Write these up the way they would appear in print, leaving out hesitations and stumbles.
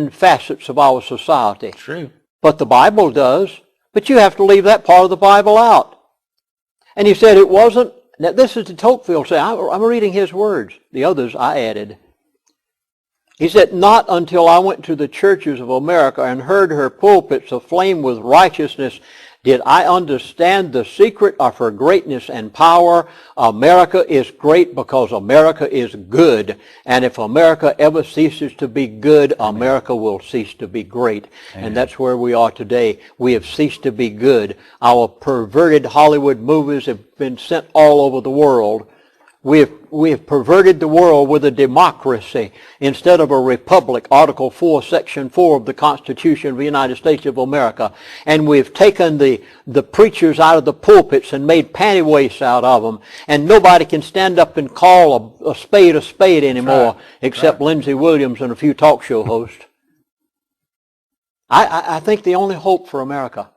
facets of our society. True. But the Bible does. But you have to leave that part of the Bible out. And he said it wasn't. Now this is the Tocqueville saying. I'm reading his words. The others I added. He said, not until I went to the churches of America and heard her pulpits aflame with righteousness did I understand the secret of her greatness and power. America is great because America is good. And if America ever ceases to be good, America will cease to be great. Amen. And that's where we are today. We have ceased to be good. Our perverted Hollywood movies have been sent all over the world. We have perverted the world with a democracy instead of a republic, Article 4, Section 4 of the Constitution of the United States of America. And we've taken the preachers out of the pulpits and made panty waists out of them. And nobody can stand up and call a spade anymore, except Lindsey Williams and a few talk show hosts. I think the only hope for America.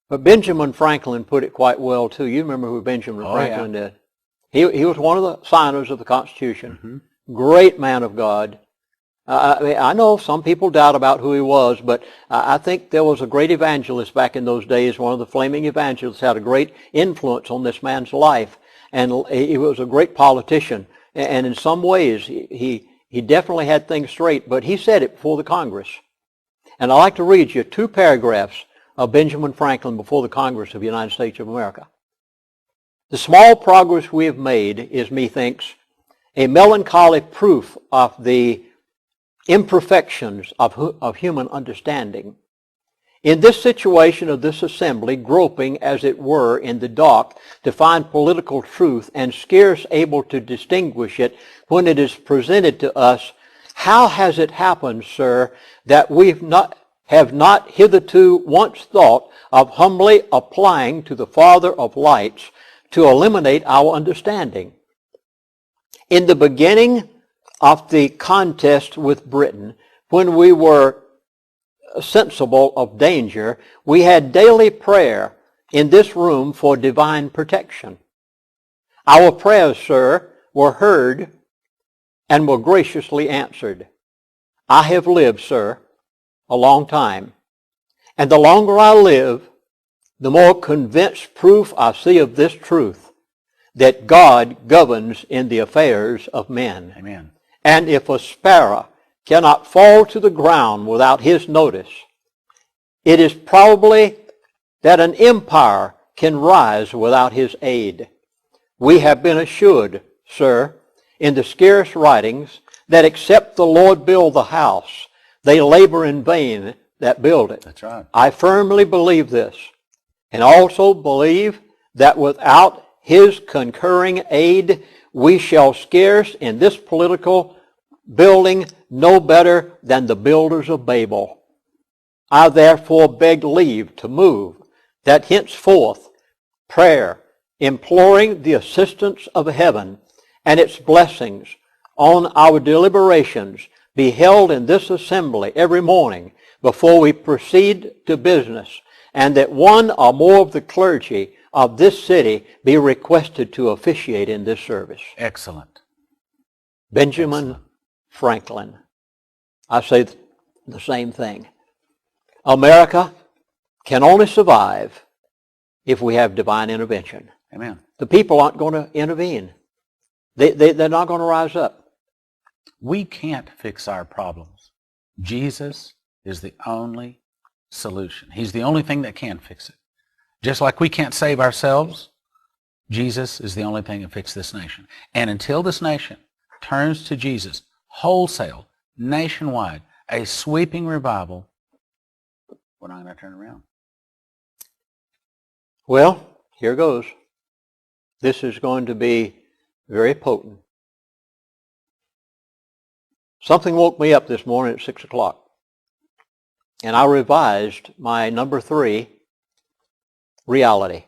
But Benjamin Franklin put it quite well, too. You remember who Benjamin Franklin did. He was one of the signers of the Constitution. Mm-hmm. Great man of God. I know some people doubt about who he was, but I think there was a great evangelist back in those days. One of the flaming evangelists had a great influence on this man's life. And he was a great politician. And in some ways, he definitely had things straight, but he said it before the Congress. And I'd like to read you 2 paragraphs of Benjamin Franklin before the Congress of the United States of America. The small progress we have made is, methinks, a melancholy proof of the imperfections of human understanding. In this situation of this assembly, groping, as it were, in the dark to find political truth and scarce able to distinguish it when it is presented to us, how has it happened, sir, that we have not hitherto once thought of humbly applying to the Father of lights to eliminate our understanding? In the beginning of the contest with Britain, when we were sensible of danger, we had daily prayer in this room for divine protection. Our prayers, sir, were heard and were graciously answered. I have lived, sir, a long time, and the longer I live, the more convinced proof I see of this truth, that God governs in the affairs of men. Amen. And if a sparrow cannot fall to the ground without his notice, it is probably that an empire can rise without his aid. We have been assured, sir, in the scarce writings, that except the Lord build the house, they labor in vain that build it. That's right. I firmly believe this, and also believe that without his concurring aid, we shall scarce in this political building no better than the builders of Babel. I therefore beg leave to move that henceforth prayer, imploring the assistance of heaven and its blessings on our deliberations, be held in this assembly every morning before we proceed to business, and that one or more of the clergy of this city be requested to officiate in this service. Excellent. Benjamin Franklin. I say the same thing. America can only survive if we have divine intervention. Amen. The people aren't going to intervene. They're not going to rise up. We can't fix our problems. Jesus is the only solution. He's the only thing that can fix it. Just like we can't save ourselves, Jesus is the only thing that fixes this nation. And until this nation turns to Jesus, wholesale, nationwide, a sweeping revival, we're not going to turn around. Well, here goes. This is going to be very potent. Something woke me up this morning at 6 o'clock. And I revised my number 3, reality.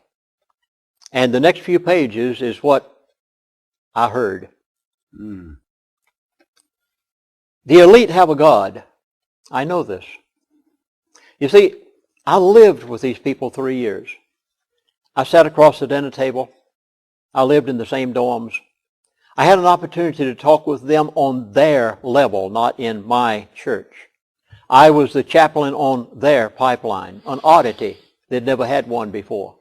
And the next few pages is what I heard. The elite have a God. I know this. You see, I lived with these people 3 years. I sat across the dinner table. I lived in the same dorms. I had an opportunity to talk with them on their level, not in my church. I was the chaplain on their pipeline, an oddity. They'd never had one before.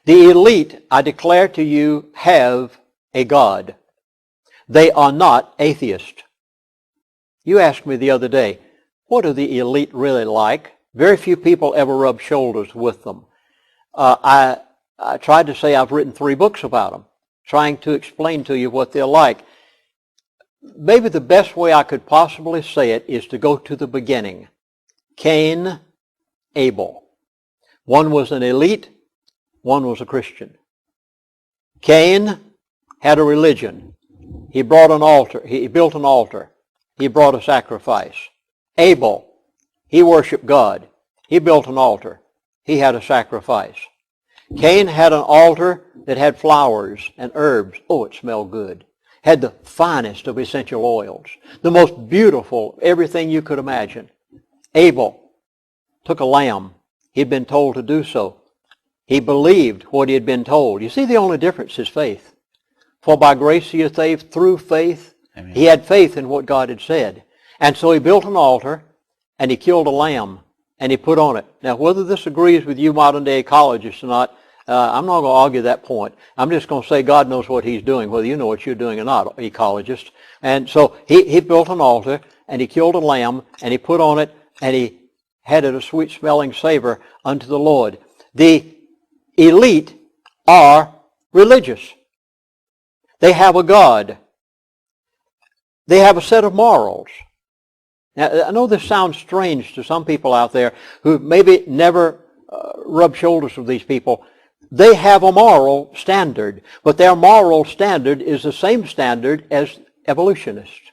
The elite, I declare to you, have a God. They are not atheists. You asked me the other day, what are the elite really like? Very few people ever rub shoulders with them. I tried to say I've written 3 books about them, trying to explain to you what they're like. Maybe the best way I could possibly say it is to go to the beginning. Cain, Abel. One was an elite, one was a Christian. Cain had a religion. He brought an altar. He built an altar. He brought a sacrifice. Abel, he worshiped God. He built an altar. He had a sacrifice. Cain had an altar that had flowers and herbs. Oh, it smelled good. Had the finest of essential oils. The most beautiful, everything you could imagine. Abel took a lamb. He'd been told to do so. He believed what he had been told. You see, the only difference is faith. For by grace he is saved through faith. Amen. He had faith in what God had said. And so he built an altar, and he killed a lamb, and he put on it. Now, whether this agrees with you modern-day ecologists or not, I'm not going to argue that point. I'm just going to say God knows what he's doing, whether you know what you're doing or not, ecologists. And so he built an altar, and he killed a lamb, and he put on it, and he had it a sweet-smelling savor unto the Lord. The elite are religious. They have a God. They have a set of morals. Now, I know this sounds strange to some people out there who maybe never rub shoulders with these people. They have a moral standard, but their moral standard is the same standard as evolutionists.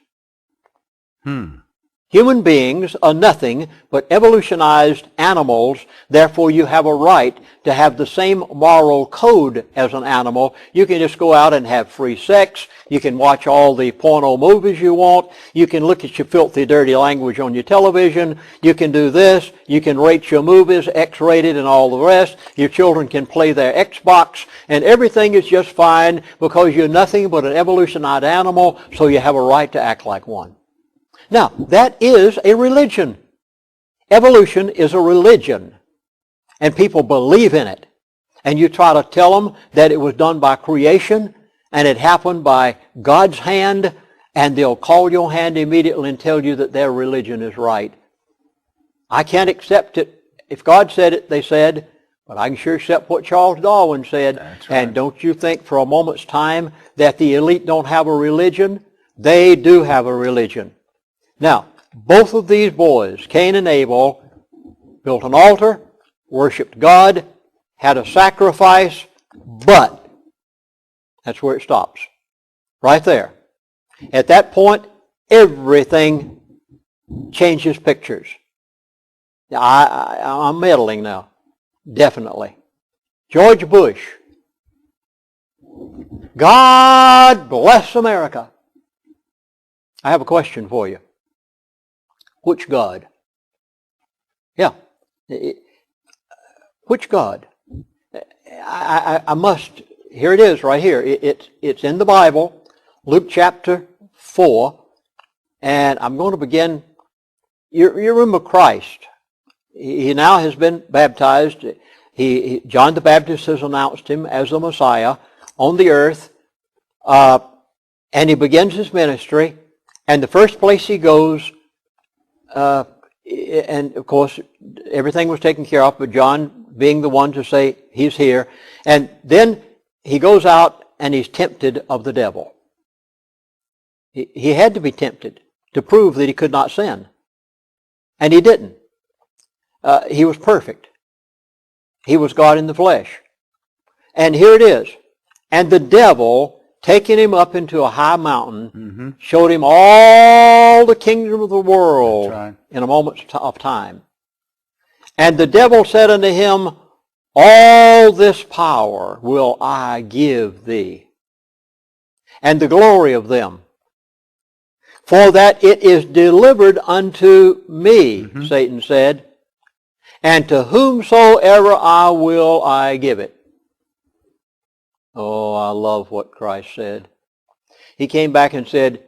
Human beings are nothing but evolutionized animals. Therefore, you have a right to have the same moral code as an animal. You can just go out and have free sex. You can watch all the porno movies you want. You can look at your filthy, dirty language on your television. You can do this. You can rate your movies, X-rated and all the rest. Your children can play their Xbox. And everything is just fine because you're nothing but an evolutionized animal, so you have a right to act like one. Now, that is a religion. Evolution is a religion, and people believe in it. And you try to tell them that it was done by creation, and it happened by God's hand, and they'll call your hand immediately and tell you that their religion is right. I can't accept it. If God said it, they said, but I can sure accept what Charles Darwin said. That's right. And don't you think for a moment's time that the elite don't have a religion? They do have a religion. Now, both of these boys, Cain and Abel, built an altar, worshiped God, had a sacrifice, but that's where it stops. Right there. At that point, everything changes pictures. I'm meddling now. Definitely. George Bush. God bless America. I have a question for you. Which God? Yeah. Which God? I must, here it is right here. It's in the Bible, Luke chapter 4, and I'm going to begin. You remember Christ. He now has been baptized. John the Baptist has announced him as the Messiah on the earth, and he begins his ministry, and the first place he goes, and of course, everything was taken care of, but John being the one to say he's here. And then he goes out and he's tempted of the devil. He had to be tempted to prove that he could not sin. And he didn't. He was perfect. He was God in the flesh. And here it is. And the devil, taking him up into a high mountain, showed him all the kingdom of the world in a moment of time. And the devil said unto him, all this power will I give thee, and the glory of them. For that it is delivered unto me, Satan said, and to whomsoever I will I give it. Oh, I love what Christ said. he came back and said,